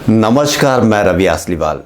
नमस्कार, मैं रवि आसलीवाल।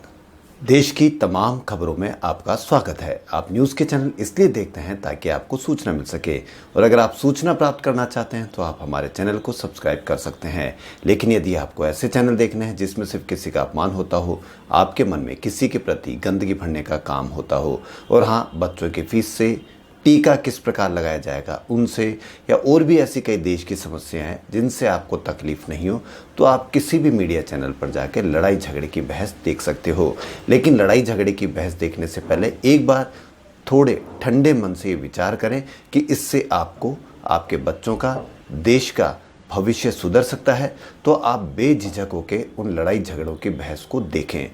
देश की तमाम खबरों में आपका स्वागत है। आप न्यूज़ के चैनल इसलिए देखते हैं ताकि आपको सूचना मिल सके, और अगर आप सूचना प्राप्त करना चाहते हैं तो आप हमारे चैनल को सब्सक्राइब कर सकते हैं। लेकिन यदि आपको ऐसे चैनल देखने हैं जिसमें सिर्फ किसी का अपमान होता हो, आपके मन में किसी के प्रति गंदगी भरने का काम होता हो, और हाँ, बच्चों की फीस से टीका किस प्रकार लगाया जाएगा उनसे, या और भी ऐसी कई देश की समस्याएं हैं जिनसे आपको तकलीफ नहीं हो, तो आप किसी भी मीडिया चैनल पर जाकर लड़ाई झगड़े की बहस देख सकते हो। लेकिन लड़ाई झगड़े की बहस देखने से पहले एक बार थोड़े ठंडे मन से ये विचार करें कि इससे आपको, आपके बच्चों का, देश का भविष्य सुधर सकता है। तो आप बेझिझक होकर उन लड़ाई झगड़ों की बहस को देखें।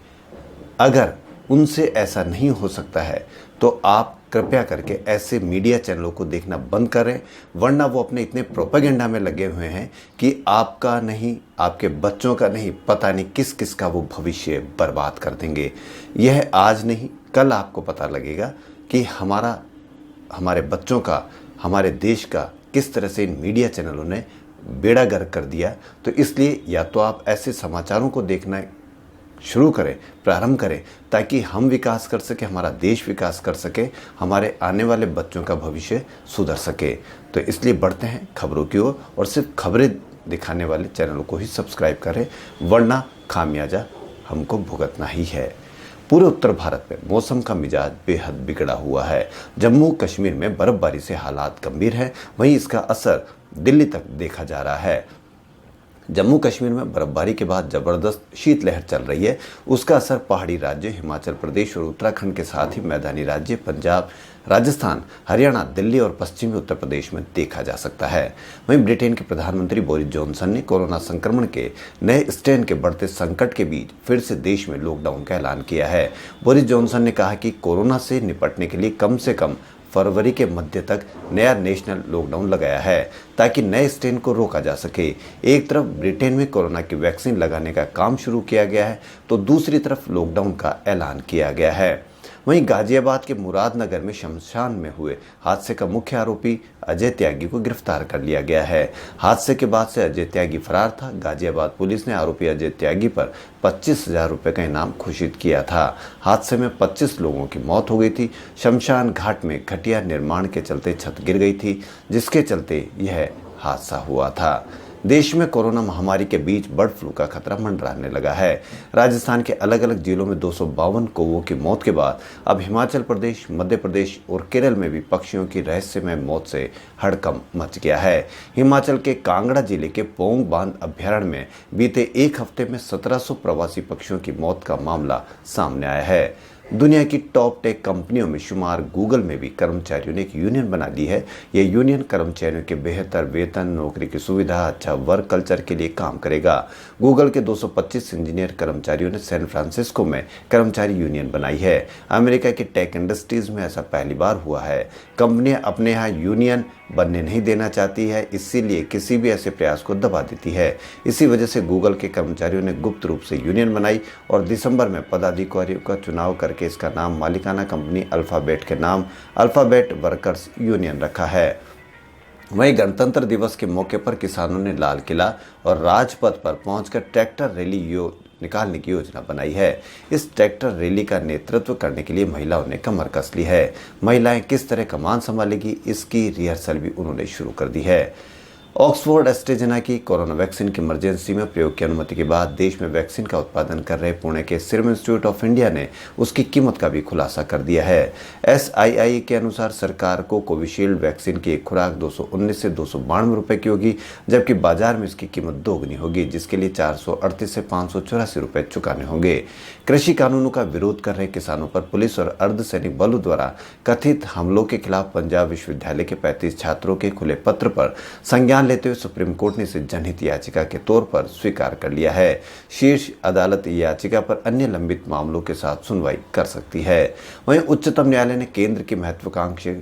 अगर उनसे ऐसा नहीं हो सकता है तो आप कृपया करके ऐसे मीडिया चैनलों को देखना बंद करें, वरना वो अपने इतने प्रोपेगेंडा में लगे हुए हैं कि आपका नहीं, आपके बच्चों का नहीं, पता नहीं किस किस का वो भविष्य बर्बाद कर देंगे। यह आज नहीं कल आपको पता लगेगा कि हमारे बच्चों का, हमारे देश का किस तरह से इन मीडिया चैनलों ने बेड़ा गर्क कर दिया। तो इसलिए या तो आप ऐसे समाचारों को देखना शुरू करें, प्रारंभ करें, ताकि हम विकास कर सके, हमारा देश विकास कर सके, हमारे आने वाले बच्चों का भविष्य सुधर सके। तो इसलिए बढ़ते हैं खबरों की ओर, और सिर्फ खबरें दिखाने वाले चैनलों को ही सब्सक्राइब करें, वरना खामियाजा हमको भुगतना ही है। पूरे उत्तर भारत में मौसम का मिजाज बेहद बिगड़ा हुआ है। जम्मू कश्मीर में बर्फबारी से हालात गंभीर हैं, वहीं इसका असर दिल्ली तक देखा जा रहा है। जम्मू कश्मीर में बर्फबारी के बाद जबरदस्त शीतलहर चल रही है। उसका असर पहाड़ी राज्य हिमाचल प्रदेश और उत्तराखंड के साथ ही मैदानी राज्य पंजाब, राजस्थान, हरियाणा, दिल्ली और पश्चिमी उत्तर प्रदेश में देखा जा सकता है। वहीं ब्रिटेन के प्रधानमंत्री बोरिस जॉनसन ने कोरोना संक्रमण के नए स्ट्रेन के बढ़ते संकट के बीच फिर से देश में लॉकडाउन का ऐलान किया है। बोरिस जॉनसन ने कहा कि कोरोना से निपटने के लिए कम से कम फरवरी के मध्य तक नया नेशनल लॉकडाउन लगाया है, ताकि नए स्ट्रेन को रोका जा सके। एक तरफ ब्रिटेन में कोरोना की वैक्सीन लगाने का काम शुरू किया गया है, तो दूसरी तरफ लॉकडाउन का ऐलान किया गया है। वहीं गाजियाबाद के मुरादनगर में शमशान में हुए हादसे का मुख्य आरोपी अजय त्यागी को गिरफ्तार कर लिया गया है। हादसे के बाद से अजय त्यागी फरार था। गाजियाबाद पुलिस ने आरोपी अजय त्यागी पर 25,000 रुपये का इनाम घोषित किया था। हादसे में 25 लोगों की मौत हो गई थी। शमशान घाट में घटिया निर्माण के चलते छत गिर गई थी, जिसके चलते यह हादसा हुआ था। देश में कोरोना महामारी के बीच बर्ड फ्लू का खतरा मंडराने लगा है। राजस्थान के अलग अलग जिलों में 252 कौवों की मौत के बाद अब हिमाचल प्रदेश, मध्य प्रदेश और केरल में भी पक्षियों की रहस्यमय मौत से हड़कंप मच गया है। हिमाचल के कांगड़ा जिले के पोंग बांध अभ्यारण्य में बीते एक हफ्ते में 1700 प्रवासी पक्षियों की मौत का मामला सामने आया है। दुनिया की टॉप टेक कंपनियों में शुमार गूगल में भी कर्मचारियों ने एक यूनियन बना ली है। यह यूनियन कर्मचारियों के बेहतर वेतन, नौकरी की सुविधा, अच्छा वर्क कल्चर के लिए काम करेगा। गूगल के 225 इंजीनियर कर्मचारियों ने सैन फ्रांसिस्को में कर्मचारी यूनियन बनाई है। अमेरिका की टेक इंडस्ट्रीज में ऐसा पहली बार हुआ है। कंपनियां अपने यहाँ यूनियन बनने नहीं देना चाहती है, इसीलिए किसी भी ऐसे प्रयास को दबा देती है। इसी वजह से गूगल के कर्मचारियों ने गुप्त रूप से यूनियन बनाई और दिसंबर में पदाधिकारियों का चुनाव करके इसका नाम मालिकाना कंपनी अल्फाबेट के नाम अल्फाबेट वर्कर्स यूनियन रखा है। वहीं गणतंत्र दिवस के मौके पर किसानों ने लाल किला और राजपथ पर पहुंचकर ट्रैक्टर रैली निकालने की योजना बनाई है। इस ट्रैक्टर रैली का नेतृत्व करने के लिए महिलाओं ने कमर कस ली है। महिलाएं किस तरह कमान संभालेगी, इसकी रिहर्सल भी उन्होंने शुरू कर दी है। ऑक्सफोर्ड एस्ट्रेजेनेका की कोरोना वैक्सीन की इमरजेंसी में प्रयोग की अनुमति के बाद देश में वैक्सीन का उत्पादन कर रहे पुणे के सीरम इंस्टीट्यूट ऑफ इंडिया ने उसकी कीमत का भी खुलासा कर दिया है। SII के अनुसार सरकार को कोविशील्ड वैक्सीन की एक खुराक 219 से 292 रुपये की होगी, जबकि बाजार में इसकी कीमत दोगुनी होगी, जिसके लिए 438 से 584 रुपये चुकाने होंगे। कृषि कानूनों का विरोध कर रहे किसानों पर पुलिस और अर्धसैनिक बलों द्वारा कथित हमलों के खिलाफ पंजाब विश्वविद्यालय के 35 छात्रों के खुले पत्र पर संज्ञान लेते हुए सुप्रीम कोर्ट ने इसे जनहित याचिका के तौर पर स्वीकार कर लिया है। शीर्ष अदालत याचिका पर अन्य लंबित मामलों के साथ सुनवाई कर सकती है। वहीं उच्चतम न्यायालय ने केंद्र की महत्वाकांक्षी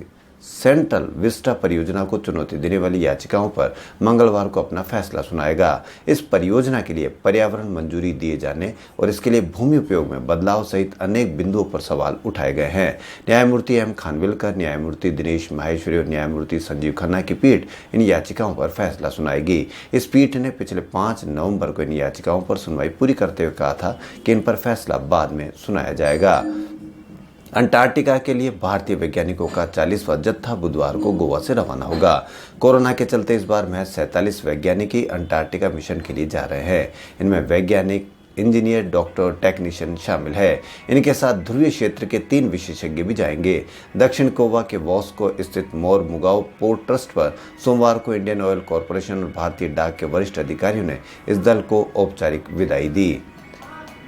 सेंट्रल विस्टा परियोजना को चुनौती देने वाली याचिकाओं पर मंगलवार को अपना फैसला सुनाएगा। इस परियोजना के लिए पर्यावरण मंजूरी दिए जाने और इसके लिए भूमि उपयोग में बदलाव सहित अनेक बिंदुओं पर सवाल उठाए गए हैं। न्यायमूर्ति एम खानविलकर, न्यायमूर्ति दिनेश माहेश्वरी और न्यायमूर्ति संजीव खन्ना की पीठ इन याचिकाओं पर फैसला सुनाएगी। इस पीठ ने पिछले 5 नवंबर को इन याचिकाओं पर सुनवाई पूरी करते हुए कहा था कि इन पर फैसला बाद में सुनाया जाएगा। अंटार्कटिका के लिए भारतीय वैज्ञानिकों का 40वां जत्था बुधवार को गोवा से रवाना होगा। कोरोना के चलते इस बार महज 47 वैज्ञानिक ही अंटार्कटिका मिशन के लिए जा रहे हैं। इनमें वैज्ञानिक, इंजीनियर, डॉक्टर, टेक्नीशियन शामिल है। इनके साथ ध्रुवीय क्षेत्र के 3 विशेषज्ञ भी जाएंगे। दक्षिण गोवा के वॉस्को स्थित मोर मुगाओ पोर्ट ट्रस्ट पर सोमवार को इंडियन ऑयल कॉरपोरेशन और भारतीय डाक के वरिष्ठ अधिकारियों ने इस दल को औपचारिक विदाई दी।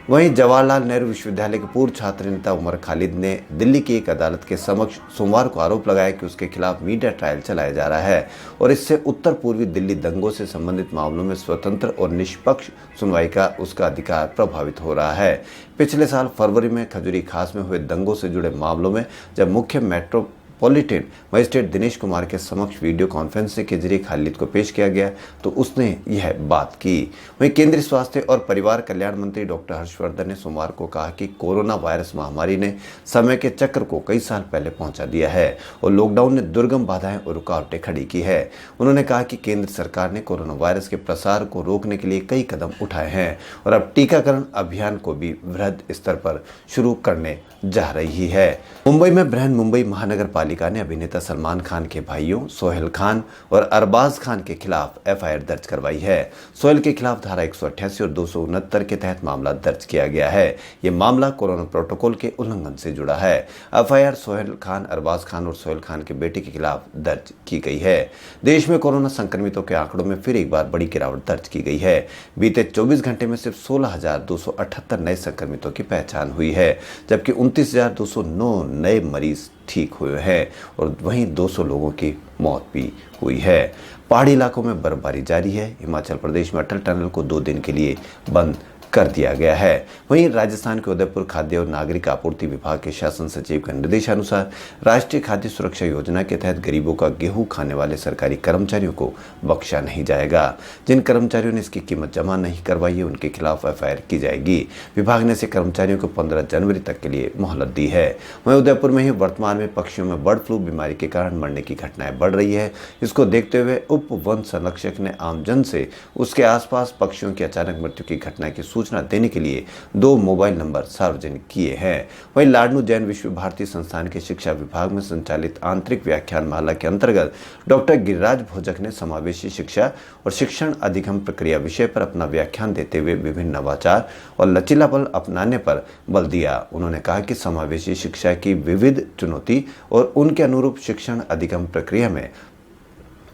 वहीं जवाहरलाल नेहरू विश्वविद्यालय के पूर्व छात्र नेता उमर खालिद ने दिल्ली की एक अदालत के समक्ष सोमवार को आरोप लगाया कि उसके खिलाफ मीडिया ट्रायल चलाया जा रहा है और इससे उत्तर पूर्वी दिल्ली दंगों से संबंधित मामलों में स्वतंत्र और निष्पक्ष सुनवाई का उसका अधिकार प्रभावित हो रहा है। पिछले साल फरवरी में खजूरी खास में हुए दंगों से जुड़े मामलों में जब मुख्य मेट्रोपॉलिटन मजिस्ट्रेट दिनेश कुमार के समक्ष वीडियो कॉन्फ्रेंसिंग के जरिए खालिद को पेश किया गया तो उसने यह बात की। वहीं केंद्रीय स्वास्थ्य और परिवार कल्याण मंत्री डॉक्टर हर्षवर्धन ने सोमवार को कहा कि कोरोना वायरस महामारी ने समय के चक्र को कई साल पहले पहुंचा दिया है और लॉकडाउन ने दुर्गम बाधाएं और रुकावटें खड़ी की है। उन्होंने कहा कि केंद्र सरकार ने कोरोना वायरस के प्रसार को रोकने के लिए कई कदम उठाए हैं और अब टीकाकरण अभियान को भी वृहद स्तर पर शुरू करने जा रही है। मुंबई में बृहन-मुंबई महानगर पालिका ने अभिनेता सलमान खान के भाइयों सोहेल खान और अरबाज खान के खिलाफ एफआईआर दर्ज करवाई है। सोहेल के खिलाफ धारा 188 और 269 के तहत मामला दर्ज किया गया है। ये मामला कोरोना प्रोटोकॉल के उल्लंघन से जुड़ा है। एफआईआर सोहेल खान, अरबाज खान और सोहेल खान के बेटे के खिलाफ दर्ज की गई है। देश में कोरोना संक्रमितों के आंकड़ों में फिर एक बार बड़ी गिरावट दर्ज की गई है। बीते 24 घंटे में सिर्फ 16,278 नए संक्रमितों की पहचान हुई है, जबकि 29,209 नए मरीज ठीक हुए हैं और वहीं 200 लोगों की मौत भी हुई है। पहाड़ी इलाकों में बर्फबारी जारी है। हिमाचल प्रदेश में अटल टनल को 2 दिन के लिए बंद कर दिया गया है। वहीं राजस्थान के उदयपुर खाद्य और नागरिक आपूर्ति विभाग के शासन सचिव के निर्देशानुसार राष्ट्रीय खाद्य सुरक्षा योजना के तहत गरीबों का गेहूं खाने वाले सरकारी कर्मचारियों को बख्शा नहीं जाएगा। जिन कर्मचारियों ने इसकी कीमत जमा नहीं करवाई है उनके खिलाफ एफआईआर की जाएगी। विभाग ने ऐसे कर्मचारियों को 15 जनवरी तक के लिए मोहलत दी है। वहीं उदयपुर में ही वर्तमान में पक्षियों में बर्ड फ्लू बीमारी के कारण मरने की घटनाएं बढ़ रही है। इसको देखते हुए उप वन संरक्षक ने आमजन से उसके आसपास पक्षियों की अचानक मृत्यु की घटना की सूचना देने के लिए 2 मोबाइल नंबर सार्वजनिक किए हैं। वहीं लाडनू जैन विश्व भारती संस्थान के शिक्षा विभाग में संचालित आंतरिक व्याख्यान माला के अंतर्गत डॉक्टर गिरिराज भोजक ने समावेशी शिक्षा और शिक्षण अधिगम प्रक्रिया विषय पर अपना व्याख्यान देते हुए विभिन्न नवाचार और लचीलापन अपनाने पर बल दिया। उन्होंने कहा कि समावेशी शिक्षा की विविध चुनौती और उनके अनुरूप शिक्षण अधिगम प्रक्रिया में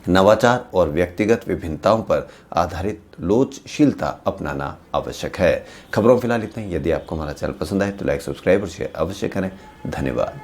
नवाचार और व्यक्तिगत विभिन्नताओं पर आधारित लोचशीलता अपनाना आवश्यक है। खबरों फिलहाल इतना ही। यदि आपको हमारा चैनल पसंद आए तो लाइक, सब्सक्राइब और शेयर अवश्य करें। धन्यवाद।